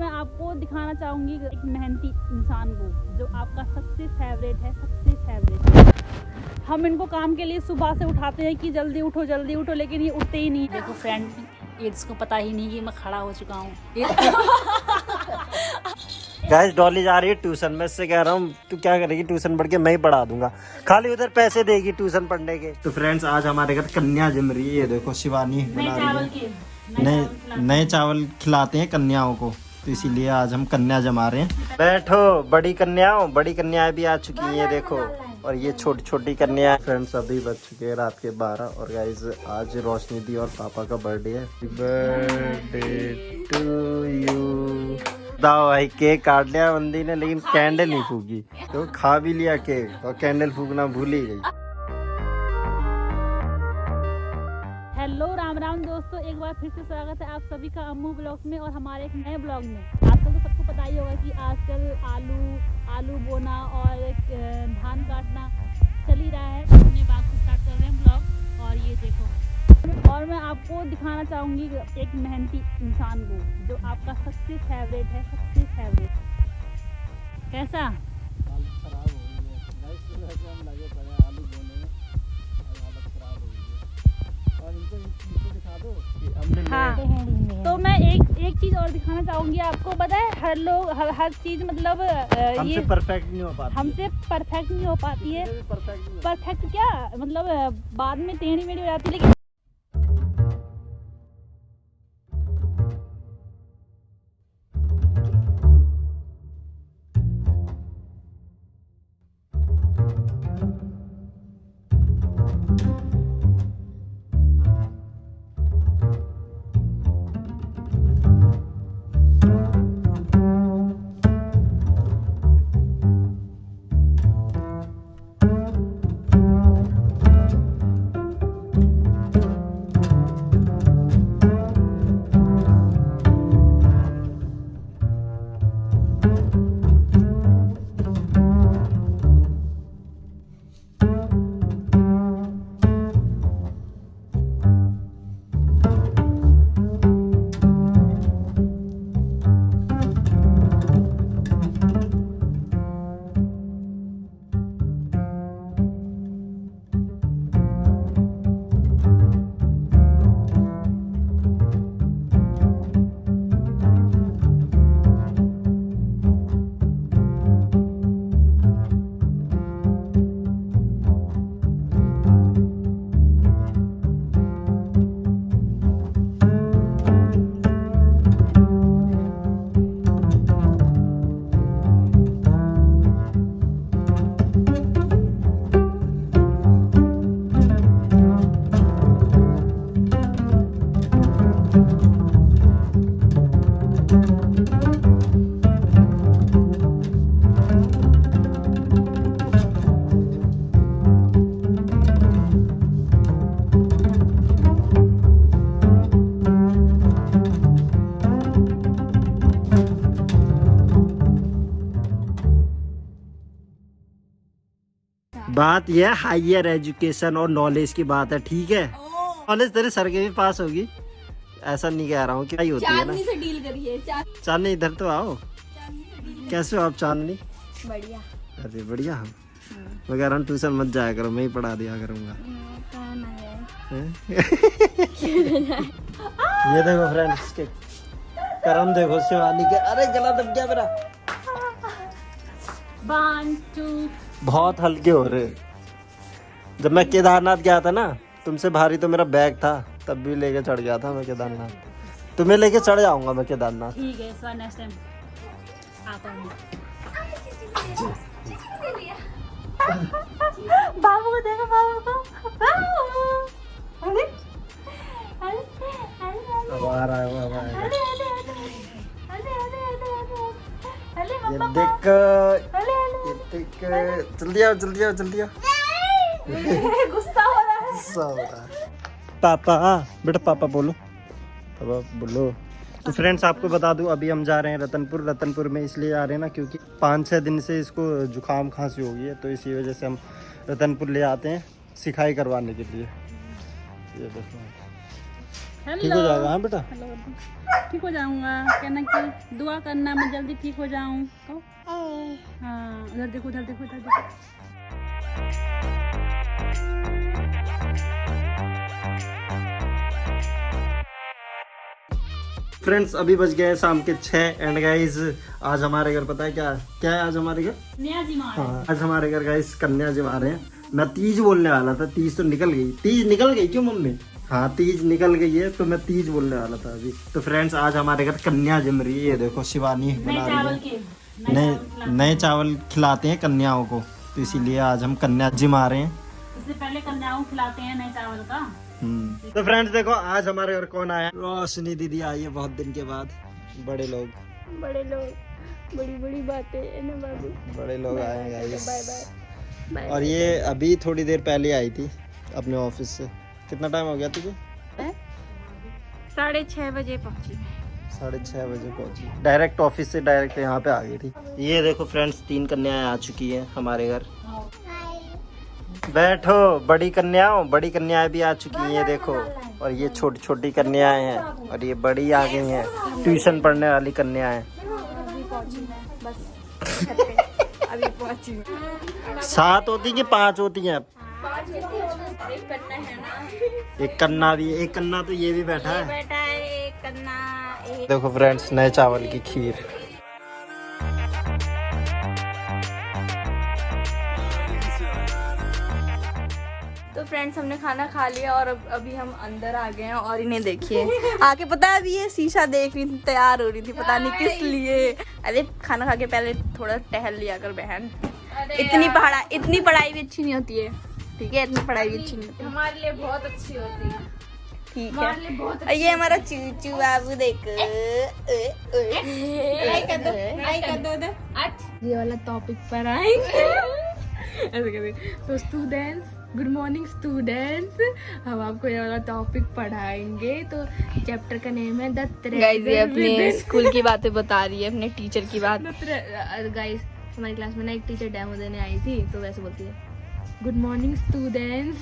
मैं आपको दिखाना चाहूँगी एक मेहनती इंसान को जो आपका सबसे फेवरेट है, सबसे फेवरेट। हम इनको काम के लिए सुबह से उठाते हैं कि जल्दी उठो, लेकिन ये उठते ही नहीं। देखो फ्रेंड, ये इसको पता ही नहीं कि मैं खड़ा हो चुका हूँ। गाइस डॉली जा रही है ट्यूशन। मैं इससे कह रहा हूँ तू क्या करेगी ट्यूशन पढ़ के, मैं ही पढ़ा दूंगा, खाली उधर पैसे देगी ट्यूशन पढ़ने के। तो फ्रेंड्स आज हमारे घर कन्या जम रही है। ये देखो शिवानी बना रही है। नए चावल खिलाते हैं कन्याओं को, तो इसीलिए आज हम कन्या जमा रहे हैं। बैठो बड़ी कन्याओं, बड़ी कन्याएं भी आ चुकी हैं देखो, और ये छोटी छोटी कन्या। फ्रेंड्स अभी बज चुके हैं रात के 12 और गाइस आज रोशनी दी और पापा का बर्थडे है। Birthday to you. दाओ भाई केक काट लिया बंदी ने, लेकिन कैंडल नहीं फूकी। तो खा भी लिया केक और कैंडल फूकना भूल ही गई। हेलो राम राम दोस्तों, एक बार फिर से स्वागत है आप सभी का अम्मू ब्लॉग्स में और हमारे एक नए ब्लॉग में। आजकल तो सबको पता ही होगा कि आजकल आलू बोना और धान काटना चल ही रहा है। अपने बात से स्टार्ट कर रहे हैं ब्लॉग। और ये देखो, और मैं आपको दिखाना चाहूँगी एक मेहनती इंसान को जो आपका सबसे फेवरेट है, सबसे फेवरेट। कैसा खराब हो गई है, हम लगे पड़े हैं आलू बोने में और हालत खराब हो गई है। और इनको दिखा दो कि हमने हाँ, तो मैं एक चीज और दिखाना चाहूंगी आपको। पता है हर चीज मतलब हमसे परफेक्ट नहीं हो पाती, हमसे परफेक्ट नहीं हो पाती है। परफेक्ट क्या मतलब बाद में टेढ़ी मेढ़ी हो जाती है, लेकिन बात यह हायर एजुकेशन और नॉलेज की बात है, ठीक है। नॉलेज तेरे सर के भी पास होगी, ऐसा नहीं कह रहा हूँ कि होती है ना। चांदनी से डील करिए। चांदनी इधर तो आओ। कैसे हो आप चांदनी? बढ़िया। अरे बढ़िया। हम मैं कह रहा हूँ ट्यूशन मत जाया करो, मैं ही पढ़ा दिया करूँगा। ये देखो फ्रेंड्स के करम देखो शिवानी के। अरे गला दब गया मेरा। 1 2 बहुत हल्के हो रहे। जब मैं केदारनाथ गया था ना, तुमसे भारी तो मेरा बैग था, तब भी लेके चढ़ गया था मैं केदारनाथ। तुम्हें लेके चढ़ जाऊंगा मैं केदारनाथ। ठीक है, इस बार नेक्स्ट टाइम आता हूँ। बाबू को देखो, बाबू को। अरे अब आ रहा है, अब आएगा। ये देख, ये देख, जल्दी आओ जल्दी आओ जल्दी आओ। गुस्सा हो रहा है। गुस्सा हो रहा है। पापा बेटा, पापा बोलो, पापा बोलो। तो फ्रेंड्स आपको बता दूं, अभी हम जा रहे हैं रतनपुर में इसलिए आ रहे हैं ना, क्योंकि 5-6 दिन से इसको जुकाम खांसी हो गई है, तो इसी वजह से हम रतनपुर ले आते हैं सिखाई करवाने के लिए। ये देखो ठीक हो जाएगा। हाँ बेटा, हेलो, ठीक हो जाऊंगा। कहना कि दुआ करना मैं जल्दी ठीक हो जाऊं। कहो हाँ, उधर देखो, उधर देखो, उधर देखो। फ्रेंड्स अभी बज गए हैं शाम के 6 एंड गाइस आज हमारे घर पता है क्या क्या है आज हमारे घर? नया जी मार। हाँ, आज हमारे घर गाइस कन्या जी आ रहे हैं। मैं तीज बोलने वाला था, तीज तो निकल गई। तीज निकल गई क्यों मम्मी? हाँ तीज निकल गई है, तो मैं तीज बोलने वाला था अभी। तो फ्रेंड्स आज हमारे घर कन्या जम रही है। ये देखो शिवानी बना रही है। नए चावल खिलाते हैं कन्याओं को, तो इसीलिए आज हम कन्या जिमा रहे हैं। इससे पहले कन्याओं खिलाते हैं नए चावल का। तो फ्रेंड्स देखो आज हमारे घर कौन आया? रोशनी दीदी आई है बहुत दिन के बाद। बड़े लोग बड़ी बड़ी बातें है ना बाबू। बड़े लोग आए हैं गाइस। Bye bye. और ये अभी थोड़ी देर पहले आई थी अपने ऑफिस से। कितना टाइम हो गया तुझे? 6:30 बजे पहुंची मैं। 6:30 बजे पहुंची। डायरेक्ट ऑफिस से डायरेक्ट यहाँ पे आ गई थी। ये देखो फ्रेंड्स 3 कन्याएं आ चुकी हैं हमारे घर। बैठो, बड़ी कन्याएं भी आ चुकी हैं। ये देखो, और ये छोटी छोटी कन्याएं हैं, और ये बड़ी आ गई हैं ट्यूशन पढ़ने वाली कन्याएं। अभी पहुंची 7 होती कि 5 होती हैं? एक कन्ना भी, एक कन्ना तो ये भी बैठा है। बेटा एक कन्ना एक। देखो फ्रेंड्स नए चावल की खीर। तो फ्रेंड्स हमने खाना खा लिया और अभी हम अंदर आ गए हैं। और इन्हें देखिए आके, पता है अभी ये शीशा देख रही थी, तैयार हो रही थी, पता नहीं किस लिए। अरे खाना खा के पहले थोड़ा टहल लिया कर बहन। इतनी पढ़ाई भी अच्छी नहीं होती है, ठीक है? इतनी पढ़ाई भी अच्छी नहीं होती, हमारे लिए बहुत अच्छी होती है। ठीक हमारे लिए बहुत है? ये हमारा चूचू बाबू देखो। ये वाला टॉपिक पर आएंगे। ऐसे कहते, तो स्टूडेंट्स, गुड मॉर्निंग स्टूडेंट्स, हम आपको ये वाला टॉपिक पढ़ाएंगे। तो चैप्टर का नेम है द गाइस ये अपने स्कूल की बातें बता रही है, अपने टीचर की बात। गाइस हमारी क्लास में ना एक टीचर डेमो देने आई थी, तो वैसे बोलती है गुड मॉर्निंग स्टूडेंट्स।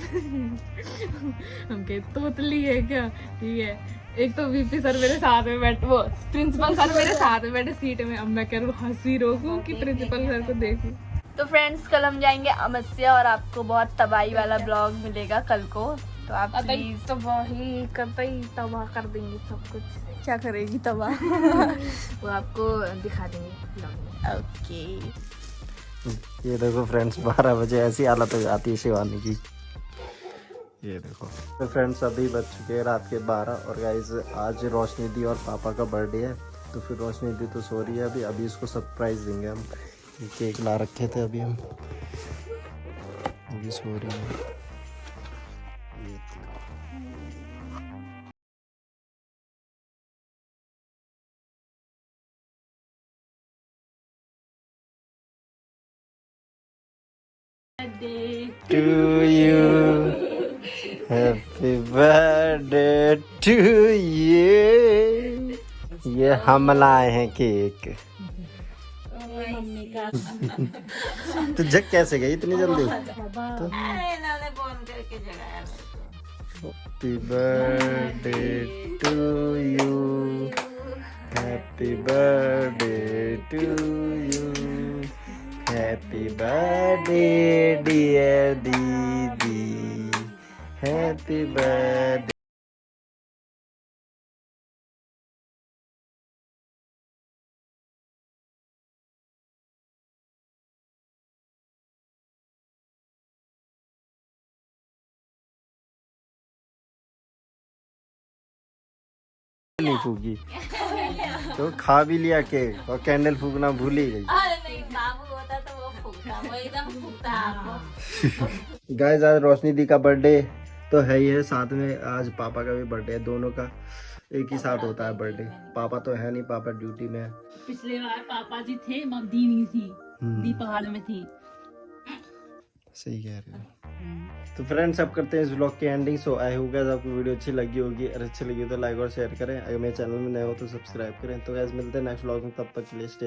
हम कहे तोतली है क्या? ठीक है। एक तो वीपी सर मेरे साथ में बैठ, वो प्रिंसिपल सर मेरे साथ में बैठे सीट में। अब मैं कह रहा हूँ हंसी रोकूं कि प्रिंसिपल सर को देखूं। तो फ्रेंड्स कल हम जाएंगे अमस्या और आपको बहुत तबाही वाला ब्लॉग मिलेगा कल को। तो आप प्लीज तबाही कतई तबाह कर देंगे सब कुछ। क्या करेगी तबाह? वो आपको दिखा देंगे ब्लॉग में। ओके। ये देखो फ्रेंड्स 12 बजे ऐसी हालत हो जाती है शिवानी की। ये देखो। तो फ्रेंड्स अभी बज चुके हैं रात के 12 और गाइस आज रोशनी दी और पापा का बर्थडे है। तो फिर रोशनी दी तो सो रही है अभी इसको सरप्राइज देंगे हम। केक ला रखे थे अभी हम, अभी सो रही है। To you, happy birthday to you। ये हम लाए हैं केक। तो जग कैसे गई इतनी जल्दी? Happy birthday to you, happy birthday to you, happy birthday dear दीदी, हैप्पी बर्थडे। नहीं फूकी तो खा भी लिया केक और कैंडल फूकना भूल ही गई। गाइस आज रोशनी दी का बर्थडे तो है ही है, साथ में आज पापा का भी बर्थडे है। दोनों का एक ही साथ होता है बर्थडे। पापा तो है नहीं, पापा ड्यूटी में है। पिछले बार पापा जी थे, दी नहीं थी, दी पहाड़ में थी। सही कह रहे हो। तो फ्रेंड्स अब करते हैं इस व्लॉग की ending. So I hope guys आपको वीडियो अच्छी लगी होगी, अगर अच्छी लगी तो लाइक और शेयर करें। अगर मेरे चैनल में नए हो तो सब्सक्राइब करें। तो गाइस मिलते हैं नेक्स्ट व्लॉग में, तब तक के लिए स्टे